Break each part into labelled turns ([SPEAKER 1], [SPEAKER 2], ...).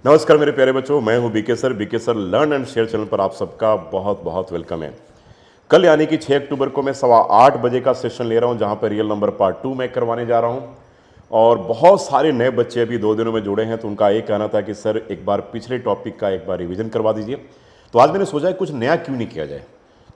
[SPEAKER 1] नमस्कार मेरे प्यारे बच्चों, मैं हूं BK sir learn and share channel पर आप सबका बहुत बहुत वेलकम है। कल यानी कि 6 अक्टूबर को मैं 8:15 का सेशन ले रहा हूं, जहां पर रियल नंबर पार्ट 2 मैं करवाने जा रहा हूं। और बहुत सारे नए बच्चे अभी 2 दिनों में जुड़े हैं, तो उनका एक कहना था कि सर एक बार पिछले टॉपिक का एक बार रिवीजन करवा दीजिए। तो आज मैंने सोचा है कुछ नया क्यों नहीं किया जाए।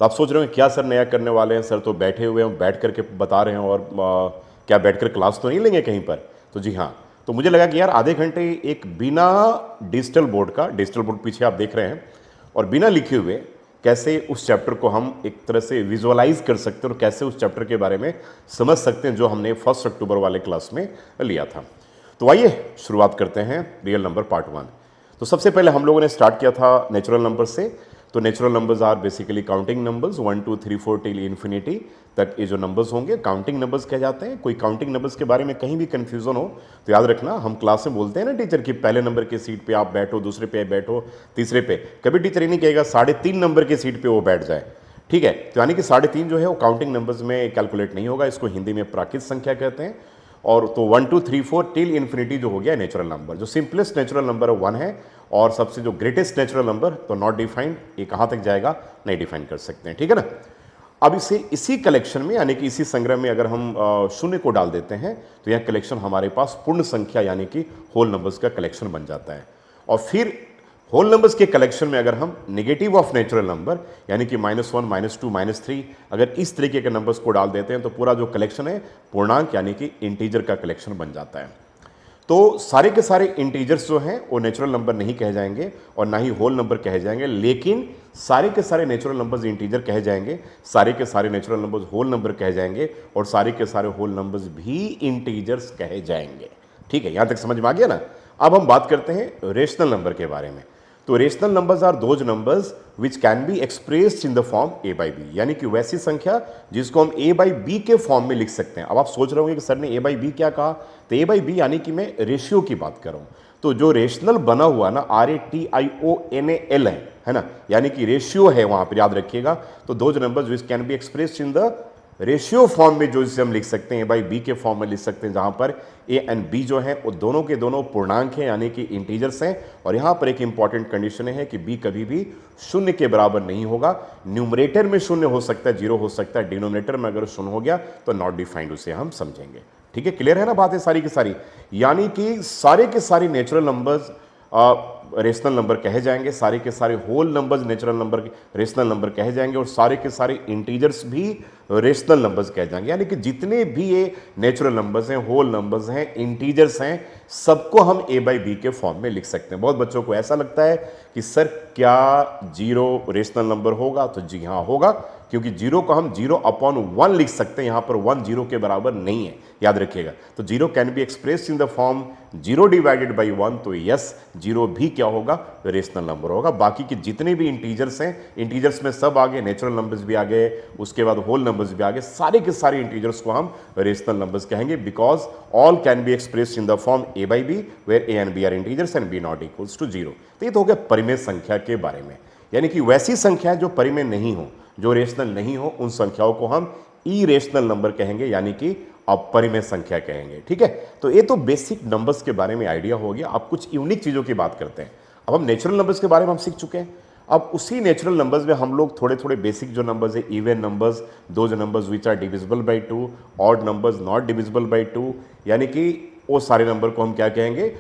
[SPEAKER 1] तो आप सोच रहे हो क्या सर नया करने वाले हैं, सर तो बैठे हुए हैं, बैठ करके बता रहे हैं, और क्या बैठकर क्लास तो नहीं लेंगे कहीं पर। तो जी हाँ, तो मुझे लगा कि यार आधे घंटे एक बिना डिजिटल बोर्ड पीछे आप देख रहे हैं, और बिना लिखे हुए कैसे उस चैप्टर को हम एक तरह से विजुअलाइज कर सकते हैं और कैसे उस चैप्टर के बारे में समझ सकते हैं जो हमने 1 अक्टूबर वाले क्लास में लिया था। तो आइए शुरुआत करते हैं रियल नंबर पार्ट 1। तो सबसे पहले हम लोगों ने स्टार्ट किया था नेचुरल नंबर से। तो natural numbers are basically counting numbers 1 2 3 4 till infinity तक ये जो नंबर्स होंगे काउंटिंग नंबर्स कह जाते हैं। कोई काउंटिंग नंबर्स के बारे में कहीं भी कंफ्यूजन हो तो याद रखना, हम क्लास में बोलते हैं ना टीचर कि पहले नंबर की सीट पे आप बैठो, दूसरे पे बैठो, तीसरे पे। कभी टीचर ये नहीं कहेगा 3.5 नंबर की सीट पे वो बैठ जाए, ठीक है। तो यानी कि 3.5 जो है वो काउंटिंग नंबर्स में कैलकुलेट नहीं होगा, इसको हिंदी में प्राकृत संख्या कहते हैं। और तो 1 2 3 4 टिल इन्फिनिटी जो हो गया नेचुरल नंबर, जो सिंपलेस्ट नेचुरल नंबर 1 है। और सबसे जो ग्रेटेस्ट नेचुरल नंबर तो नॉट डिफाइंड, ये कहाँ तक जाएगा नहीं डिफाइन कर सकते हैं, ठीक है ना। अब इसी कलेक्शन में यानी कि इसी संग्रह में अगर हम शून्य को डाल देते हैं तो यह कलेक्शन हमारे पास पूर्ण संख्या यानी कि होल नंबर्स का कलेक्शन बन जाता है। और फिर होल नंबर्स के कलेक्शन में अगर हम नेगेटिव ऑफ नेचुरल नंबर यानी कि -1 -2 -3 अगर इस तरीके के नंबर्स को डाल देते हैं तो पूरा जो कलेक्शन है पूर्णांक यानी कि इंटीजर का कलेक्शन बन जाता है। तो सारे के सारे इंटीजर्स जो हैं वो नेचुरल नंबर नहीं कहे जाएंगे और ना ही होल नंबर कहे जाएंगे, लेकिन सारे के सारे नेचुरल नंबर्स इंटीजर कहे जाएंगे, सारे के सारे नेचुरल नंबर्स होल नंबर कहे जाएंगे, और सारे के सारे होल नंबर्स भी इंटीजर्स कहे जाएंगे। ठीक है, यहां तक समझ में आ गया ना। अब हम बात करते हैं रेशनल नंबर के बारे में। तो rational numbers are those numbers which can be expressed in the form a by b, यानी कि वैसी संख्या जिसको हम a by b के फॉर्म में लिख सकते हैं। अब आप सोच रहे होंगे कि सर ने a by b क्या कहा, तो a by b यानी कि मैं रेशियो की बात कर रहा हूं। तो जो रेशनल बना हुआ ना RATIONAL है ना, यानी कि रेशियो है वहां पर, याद रखिएगा। तो those numbers which can be expressed in the ratio form में, जो इसे हम लिख सकते हैं a by b के फॉर्म में लिख सकते हैं, जहां पर a एंड b जो है वो दोनों के दोनों पूर्णांक हैं यानी कि इंटीजर्स हैं। और यहां पर एक इंपॉर्टेंट कंडीशन है कि b कभी भी शून्य के बराबर नहीं होगा। न्यूमरेटर में शून्य हो सकता है, 0 हो सकता है, डिनोमिनेटर में अगर शून्य हो गया तो नॉट डिफाइंड उसे हम समझेंगे। ठीक है, क्लियर है ना बात है सारी की सारी। यानी कि सारे के सारे नेचुरल नंबर्स रेशनल नंबर कहे जाएंगे, सारे के सारे whole numbers natural number rational number कहे जाएंगे, और सारे के सारे इंटीजर्स भी रेशनल नंबर्स कहे जाएंगे। यानी कि जितने भी ये नेचुरल नंबर्स हैं, होल नंबर्स हैं, इंटीजर्स हैं, सबको हम a by b के फॉर्म में लिख सकते हैं। बहुत बच्चों को ऐसा लगता है कि सर क्या 0 रेशनल नंबर होगा, तो जी हाँ होगा, क्योंकि 0 को हम 0/1 लिख सकते हैं। यहां पर 1 0 के बराबर नहीं है, याद रखिएगा। तो 0 can be expressed in the form 0 divided by 1, तो यस 0 भी क्या होगा, रेशनल नंबर होगा। बाकी के जितने भी इंटीजर्स हैं, इंटीजर्स में सब आ गए, नेचुरल नंबर्स भी आ गए, उसके बाद होल नंबर्स भी आ गए, सारे के सारे इंटीजर्स को हम रेशनल नंबर्स कहेंगे, because all can be expressed in the form a by b where a and b are integers and b not equals to 0। तो ये तो हो गया परिमेय संख्या के बारे में, यानी कि वैसी संख्या जो परिमेय नहीं हो, जो रेशनल नहीं हो, उन संख्याओं को हम इरेशनल नंबर कहेंगे, यानी कि अपरिमेय संख्या कहेंगे। ठीक है, तो ये तो बेसिक नंबर्स के बारे में आइडिया हो गया। अब कुछ यूनिक चीजों की बात करते हैं। अब हम नेचुरल नंबर्स के बारे में हम सीख चुके हैं। अब उसी नेचुरल नंबर्स में हम लोग थोड़े थोड़े बेसिक जो नंबर्स है, even numbers, those numbers which are divisible by 2, odd numbers not divisible by 2, यानी कि वो सारे नंबर को हम क्या कहेंगे,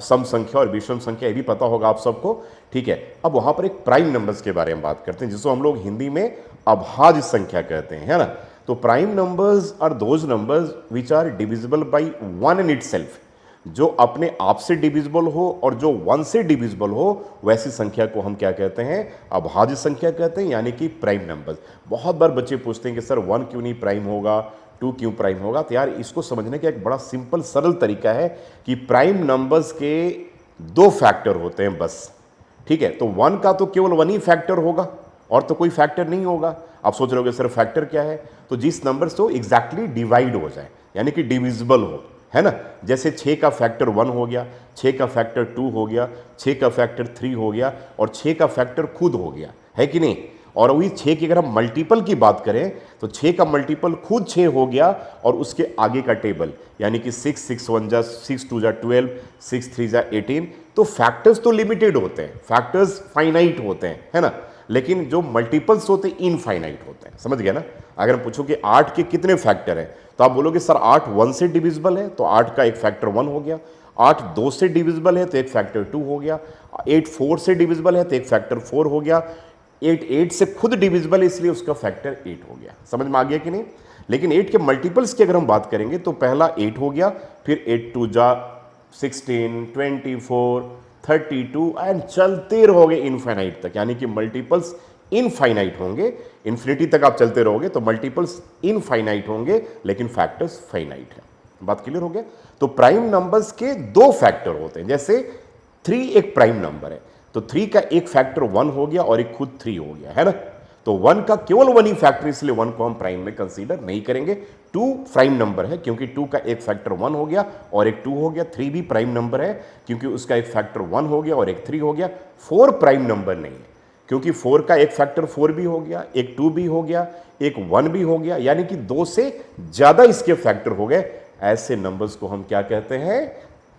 [SPEAKER 1] सम संख्या और विषम संख्या, ये भी पता होगा आप सबको। ठीक है, अब वहां पर एक प्राइम नंबर्स के बारे में बात करते हैं, जिसको हम लोग हिंदी में अभाज्य संख्या कहते हैं, है ना। तो prime numbers are those numbers which are divisible by 1 and itself, जो अपने आप से डिविजिबल हो और जो 1 से डिविजिबल हो, वैसी संख्या को हम क्या कहते हैं, अभाज्य संख्या कहते हैं, यानी कि प्राइम नंबर्स। बहुत बार बच्चे पूछते हैं कि सर 1 क्यों नहीं प्राइम होगा, 2 क्यों प्राइम होगा। तो यार इसको समझने का एक बड़ा सिंपल सरल तरीका है कि प्राइम नंबर्स के 2 फैक्टर होते हैं बस। ठीक है, तो 1 का तो केवल 1 ही फैक्टर होगा और तो कोई फैक्टर नहीं होगा। आप सोच रहे होगे सर फैक्टर क्या है, तो जिस नंबर से एग्जैक्टली डिवाइड हो जाए, यानी कि डिविजिबल हो, है ना। जैसे 6 का फैक्टर 1 हो गया, 6 का फैक्टर 2 हो गया, 6 का फैक्टर 3 हो गया, और 6 का फैक्टर खुद हो गया, है कि नहीं। और वही 6 की अगर हम मल्टीपल की बात करें तो 6 का मल्टीपल खुद 6 हो गया, और उसके आगे का टेबल यानी कि 6 6 1 जा 6 2 जा 12, 6 3 जा 18, तो फैक्टर्स तो लिमिटेड होते हैं, फैक्टर्स फाइनाइट होते हैं, है ना, लेकिन जो मल्टीपल्स होते हैं इनफाइनाइट होते हैं। समझ गया ना? अगर हम पूछो कि 8 के कितने फैक्टर हैं, तो आप बोलोगे सर 8 1 से डिविजिबल है, तो 8 का एक फैक्टर 1 हो गया। 8 2 से डिविजिबल है तो एक फैक्टर 2 हो गया। 8 4 से डिविजिबल है तो एक फैक्टर 4 हो गया। 8 8 से खुद डिविजिबल है इसलिए उसका फैक्टर 8 हो गया। समझ में आ गया कि नहीं? लेकिन 8 के मल्टीपल्स की अगर हम बात करेंगे तो पहला 8 हो गया, फिर 8 2 जा 16, 24, 32 एंड चलते रहोगे इनफाइनाइट तक, यानी कि मल्टीपल्स इनफाइनाइट होंगे। इन्फिनिटी तक आप चलते रहोगे तो मल्टीपल्स इनफाइनाइट होंगे, लेकिन फैक्टर्स फाइनाइट है। बात क्लियर हो गया? तो प्राइम नंबर्स के दो फैक्टर होते हैं। जैसे 3 एक प्राइम नंबर है, तो 3 का एक फैक्टर 1 हो गया और एक खुद 3 हो गया, है ना। तो 1 का केवल 1 ही फैक्टर, इसलिए 1 को हम प्राइम में कंसीडर नहीं करेंगे। 2 प्राइम नंबर है क्योंकि 2 का एक फैक्टर 1 हो गया और एक 2 हो गया। 3 भी प्राइम नंबर है क्योंकि उसका एक फैक्टर 1 हो गया और एक 3 हो गया। 4 प्राइम नंबर नहीं है क्योंकि 4 का एक फैक्टर 4 भी हो गया, एक 2 भी हो गया, एक 1 भी हो गया, यानी कि 2 से ज्यादा इसके फैक्टर हो गए। ऐसे नंबर्स को हम क्या कहते हैं?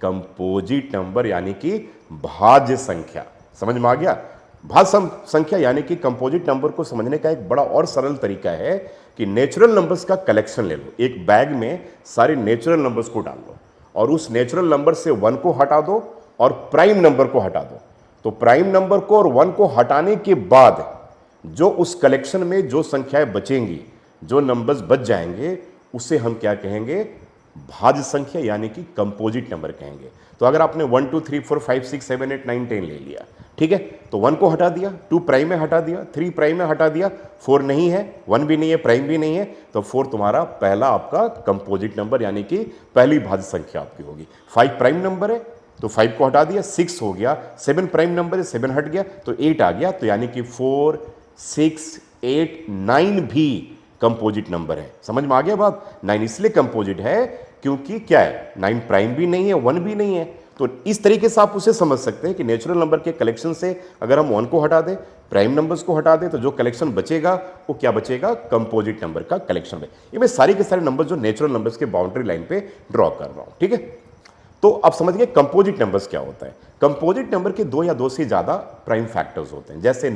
[SPEAKER 1] कंपोजिट नंबर, यानी कि भाज्य संख्या। समझ में आ गया? भाज्य संख्या यानी कि कंपोजिट नंबर को समझने का एक बड़ा और सरल तरीका है कि नेचुरल नंबर्स का कलेक्शन ले लो। एक बैग में सारे नेचुरल नंबर्स को डाल लो और उस नेचुरल नंबर से 1 को हटा दो और प्राइम नंबर को हटा दो। तो प्राइम नंबर को और 1 को हटाने के बाद जो उस कलेक्शन में जो संख्याएं बचेंगी, जो नंबर्स बच जाएंगे, उसे हम क्या कहेंगे? भाज्य संख्या, यानी कि कंपोजिट नंबर कहेंगे। तो अगर आपने 1 2 3 4 5 6 7 8 9 10 ले लिया, ठीक है, तो 1 को हटा दिया, 2 प्राइम में हटा दिया, 3 प्राइम में हटा दिया, 4 नहीं है, 1 भी नहीं है, प्राइम भी नहीं है, तो 4 तुम्हारा पहला आपका कंपोजिट नंबर, यानी कि पहली भाज्य संख्या आपकी होगी। 5 प्राइम नंबर है तो 5 को हटा दिया, 6 हो गया। 7 प्राइम नंबर है, 7 हट गया तो 8 आ गया। तो यानी कि 4 6 8 9 भी कंपोजिट नंबर है। समझ में आ गया बात? 9 इसलिए कंपोजिट है क्योंकि क्या है? 9 प्राइम भी नहीं है, 1 भी नहीं है। तो इस तरीके से आप उसे समझ सकते हैं कि नेचुरल नंबर के कलेक्शन से अगर हम 1 को हटा दें, प्राइम नंबर्स को हटा दें, तो जो कलेक्शन बचेगा वो क्या बचेगा? कंपोजिट नंबर का कलेक्शन है। ये मैं सारे के सारे नंबर जो नेचुरल नंबर्स के बाउंड्री लाइन पे ड्रॉ कर रहा हूं, ठीक है। तो अब समझ गए कंपोजिट नंबर्स क्या होता है। कंपोजिट नंबर के 2 या 2 से ज्यादा प्राइम फैक्टर्स होते हैं। जैसे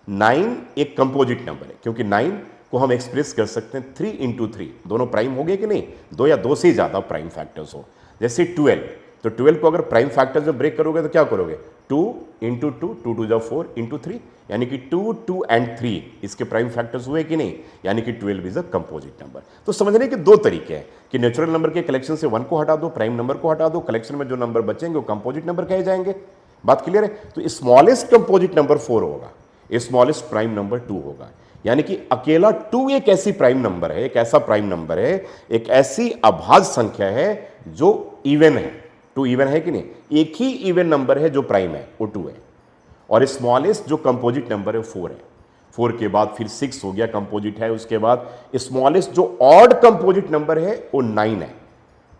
[SPEAKER 1] 9 एक कंपोजिट नंबर है क्योंकि 9 को हम एक्सप्रेस कर सकते हैं 3 इंटू 3, दोनों प्राइम हो गए कि नहीं? 2 या 2 से ज्यादा प्राइम फैक्टर्स हो। जैसे 12, तो 12 को अगर प्राइम फैक्टर जब ब्रेक करोगे तो क्या करोगे? 2 इंटू 2, 2 2 जा 4 इंटू 3, यानी कि 2 2 एंड 3 इसके प्राइम फैक्टर्स हुए कि नहीं? यानी कि 12 इज अ कंपोजिट नंबर। तो समझने के 2 तरीके हैं कि नेचुरल नंबर के कलेक्शन से 1 को हटा दो, प्राइम नंबर को हटा दो, कलेक्शन में जो नंबर बचेंगे वो कंपोजिट नंबर कहे जाएंगे। बात क्लियर है? तो स्मॉलेस्ट कंपोजिट नंबर 4 होगा, स्मॉलेस्ट प्राइम नंबर 2 होगा। यानी कि अकेला 2 एक ऐसी प्राइम नंबर है, एक ऐसा प्राइम नंबर है, एक ऐसी अभाज्य संख्या है जो इवन है। 2 इवन है कि नहीं? एक ही इवन नंबर है जो प्राइम है, वो 2 है। और स्मॉलेस्ट जो कंपोजिट नंबर है 4 है। 4 के बाद फिर 6 हो गया, कंपोजिट है। उसके बाद स्मॉलेस्ट जो ऑड कंपोजिट नंबर है वो 9 है,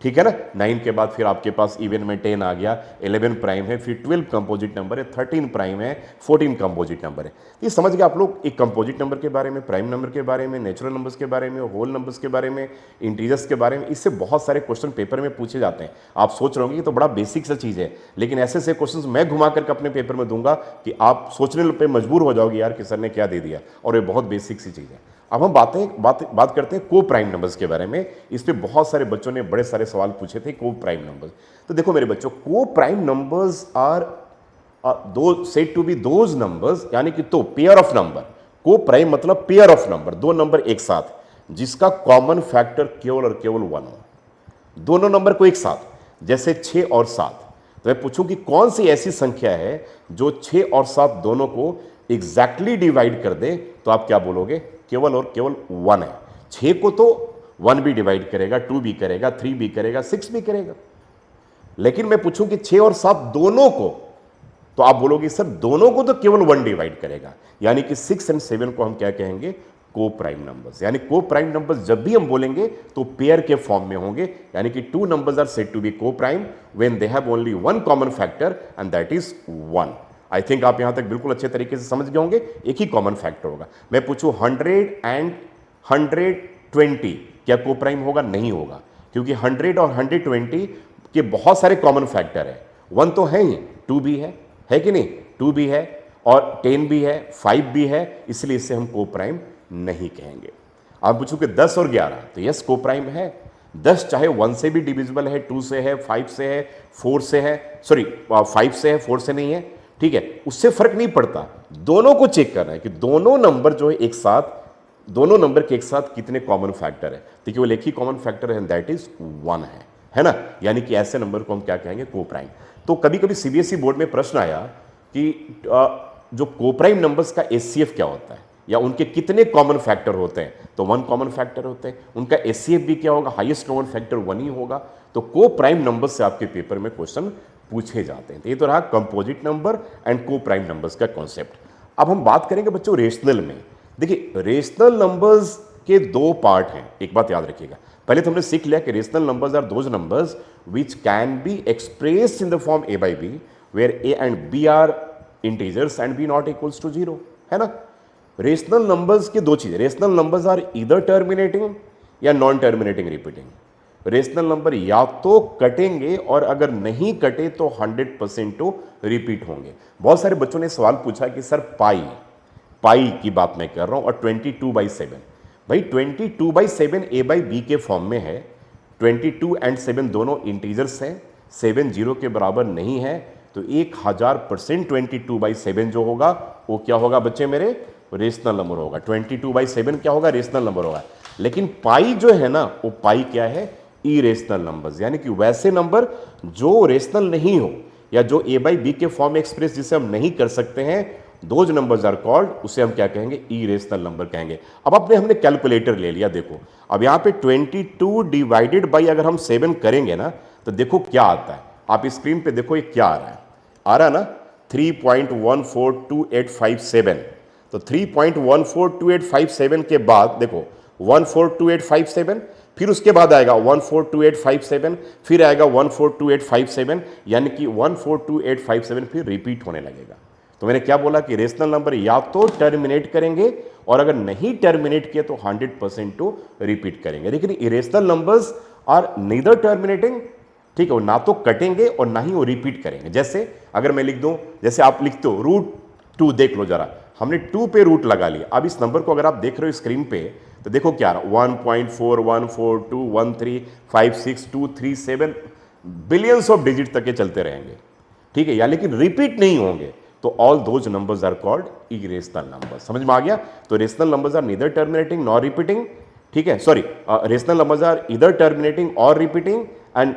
[SPEAKER 1] ठीक है ना। 9 के बाद फिर आपके पास इवन में 10 आ गया, 11 प्राइम है, फिर 12 कंपोजिट नंबर है, 13 प्राइम है, 14 कंपोजिट नंबर है। ये समझ गए आप लोग एक कंपोजिट नंबर के बारे में, प्राइम नंबर के बारे में, नेचुरल नंबर्स के बारे में, होल नंबर्स के बारे में, इंटीजर्स के बारे में। इससे बहुत सारे क्वेश्चन पेपर में पूछे जाते हैं। आप सोच रहे होंगे कि तो बड़ा बेसिक सा चीज़ है, लेकिन ऐसे ऐसे क्वेश्चन मैं घुमा करके अपने पेपर में दूंगा कि आप सोचने पर मजबूर हो जाओगे यार कि सर ने क्या दे दिया, और ये बहुत बेसिक सी चीज़ है। अब हम बात करते हैं को प्राइम नंबर्स के बारे में। इस पे बहुत सारे बच्चों ने बड़े सारे सवाल पूछे थे को प्राइम नंबर्स। तो देखो मेरे बच्चों, को प्राइम नंबर्स आर दो said to be those numbers, यानी कि तो pair of number. Coprime मतलब पेयर ऑफ नंबर, 2 नंबर एक साथ जिसका कॉमन फैक्टर केवल और केवल 1 हो, दोनों नंबर को एक साथ। जैसे 6 और 7, तो मैं पूछूं कि कौन सी ऐसी संख्या है जो 6 और 7 दोनों को एग्जैक्टली डिवाइड कर दे, तो आप क्या बोलोगे? केवल और केवल 1 है। 6 को तो 1 भी डिवाइड करेगा, 2 भी करेगा, 3 भी करेगा, 6 भी करेगा। लेकिन मैं पूछूं कि 6 और 7 दोनों को, तो आप बोलोगे सर दोनों को तो केवल 1 डिवाइड करेगा। यानी कि 6 एंड 7 को हम क्या कहेंगे? को प्राइम नंबर्स। यानी को प्राइम नंबर्स जब भी हम बोलेंगे तो पेयर के फॉर्म में होंगे। यानी कि 2 numbers are said to be coprime when they have only 1 common factor and that is 1। I think आप यहां तक बिल्कुल अच्छे तरीके से समझ गए होंगे। एक ही कॉमन फैक्टर होगा। मैं पूछूं 100 एंड 120 क्या को प्राइम होगा? नहीं होगा, क्योंकि 100 और 120 के बहुत सारे कॉमन फैक्टर है 1 तो है ही, 2 भी है कि नहीं, 2 भी है और 10 भी है, 5 भी है, इसलिए इसे हम को प्राइम नहीं कहेंगे। आप पूछो कि 10 और 11, तो यस को प्राइम है। 10 चाहे 1 से भी डिविजिबल है, 2 से है, 5 से है, 4 से है, सॉरी 5 से है, 4 से नहीं है, ठीक है, उससे फर्क नहीं पड़ता। दोनों को चेक करना है कि दोनों नंबर जो है एक साथ, दोनों नंबर के एक साथ कितने कॉमन फैक्टर है। देखिए वो एक ही कॉमन फैक्टर है, दैट इज 1 है ना, यानी कि ऐसे नंबर को हम क्या कहेंगे, को प्राइम। तो कभी कभी सीबीएसई बोर्ड में प्रश्न आया कि जो को प्राइम नंबर्स का एचसीएफ क्या होता है, या उनके कितने कॉमन फैक्टर होते हैं, तो 1 कॉमन फैक्टर होते हैं। उनका एचसीएफ भी क्या होगा, हाईएस्ट कॉमन फैक्टर 1 ही होगा। तो को प्राइम नंबर्स से आपके पेपर में क्वेश्चन पूछे जाते हैं। तो ये तो रहा कंपोजिट नंबर एंड को प्राइम नंबर्स का कॉन्सेप्ट। अब हम बात करेंगे बच्चों रेशनल में। देखिए रेशनल नंबर्स के 2 पार्ट हैं, एक बात याद रखिएगा। पहले तो हमने सीख लिया कि rational numbers are those numbers which can be expressed in the form a by b where a and b are integers and b not equals to 0, है ना। रेशनल नंबर्स की 2 चीजें, rational numbers are either terminating या non terminating repeating. Rational number या तो कटेंगे और अगर नहीं कटे तो 100% तो रिपीट होंगे। बहुत सारे बच्चों ने सवाल पूछा कि सर पाई की बात मैं कर रहा हूं और 22/7, भाई 22/7 a by b के फॉर्म में है। 22 एंड 7 दोनों इंटीजर्स हैं, 7 0 के बराबर नहीं है, तो 1000% 22/7 जो होगा वो क्या होगा बच्चे मेरे, रेशनल नंबर होगा। 22/7 क्या होगा, रेशनल नंबर होगा। लेकिन पाई जो है ना, वो पाई क्या है, इरेशनल नंबर्स, यानी कि वैसे नंबर जो रेशनल नहीं हो या जो a by b के फॉर्म में एक्सप्रेस जिसे हम नहीं कर सकते हैं, दोज नंबर्स आर कॉल्ड, उसे हम क्या कहेंगे, इरेशनल नंबर कहेंगे। अब हमने कैलकुलेटर ले लिया। देखो अब यहां पे 22 डिवाइडेड बाई अगर हम 7 करेंगे ना, तो देखो क्या आता है। आप स्क्रीन पे देखो ये क्या आ रहा है ना, 3.142857। तो 3.142857 के बाद देखो 142857, फिर उसके बाद आएगा 142857, फिर आएगा 142857, यानी कि 142857 फिर रिपीट होने लगेगा। तो मैंने क्या बोला कि रेशनल नंबर या तो टर्मिनेट करेंगे और अगर नहीं टर्मिनेट किए तो 100% तो रिपीट करेंगे। लेकिन irrational numbers are neither terminating, ठीक है, वो ना तो कटेंगे और ना ही वो रिपीट करेंगे। जैसे अगर मैं लिख दूं, जैसे आप लिखते हो √2, देख लो जरा, हमने 2 पे रूट लगा लिया। अब इस नंबर को अगर आप देख रहे हो स्क्रीन पे, तो देखो क्या रहा, 1.4142135237 बिलियंस ऑफ डिजिट तक के चलते रहेंगे, ठीक है, या लेकिन रिपीट नहीं होंगे। तो all those numbers are called irrational numbers. समझ में आ गया। तो rational numbers are neither terminating nor repeating, ठीक है, sorry, rational numbers are either terminating और repeating and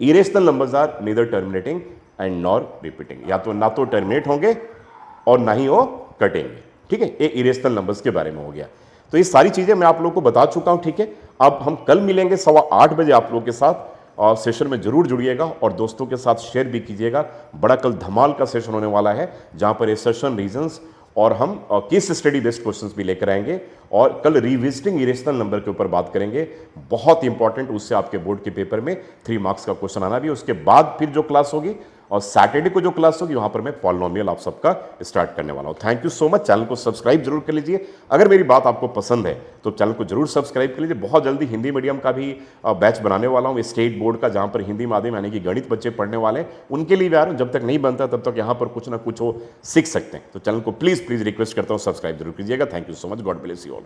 [SPEAKER 1] irrational numbers are neither terminating and nor repeating, या तो ना तो टर्मिनेट होंगे और ना ही वो कटेंगे, ठीक है। ये इरेशनल नंबर्स के बारे में हो गया। तो ये सारी चीजें मैं आप लोगों को बता चुका हूं, ठीक है। अब हम कल मिलेंगे 8:15 बजे आप लोगों के साथ, और सेशन में जरूर जुड़िएगा और दोस्तों के साथ शेयर भी कीजिएगा। बड़ा कल धमाल का सेशन होने वाला है, जहां पर एसर्शन रीजंस और हम केस स्टडी बेस्ड क्वेश्चंस भी लेकर आएंगे, और कल रिविजिटिंग इरेशनल नंबर के ऊपर बात करेंगे। बहुत इंपॉर्टेंट, उससे आपके बोर्ड के पेपर में 3 मार्क्स का क्वेश्चन आना भी। उसके बाद फिर जो क्लास होगी और सैटरडे को जो क्लास होगी वहां पर मैं पॉलिनोमियल आप सबका स्टार्ट करने वाला हूं। Thank you so much. Channel को सब्सक्राइब जरूर कर लीजिए। अगर मेरी बात आपको पसंद है तो चैनल को जरूर सब्सक्राइब कर लीजिए। बहुत जल्दी हिंदी मीडियम का भी बैच बनाने वाला हूं, स्टेट बोर्ड का, जहां पर हिंदी माध्यम यानी कि गणित बच्चे पढ़ने वाले हैं, उनके लिए भी आ रहा हूं। जब तक नहीं बनता तब तक यहां पर कुछ ना कुछ वो सीख सकते हैं। तो चैनल को प्लीज रिक्वेस्ट करता हूं सब्सक्राइब जरूर कीजिएगा। Thank you so much. God bless you all.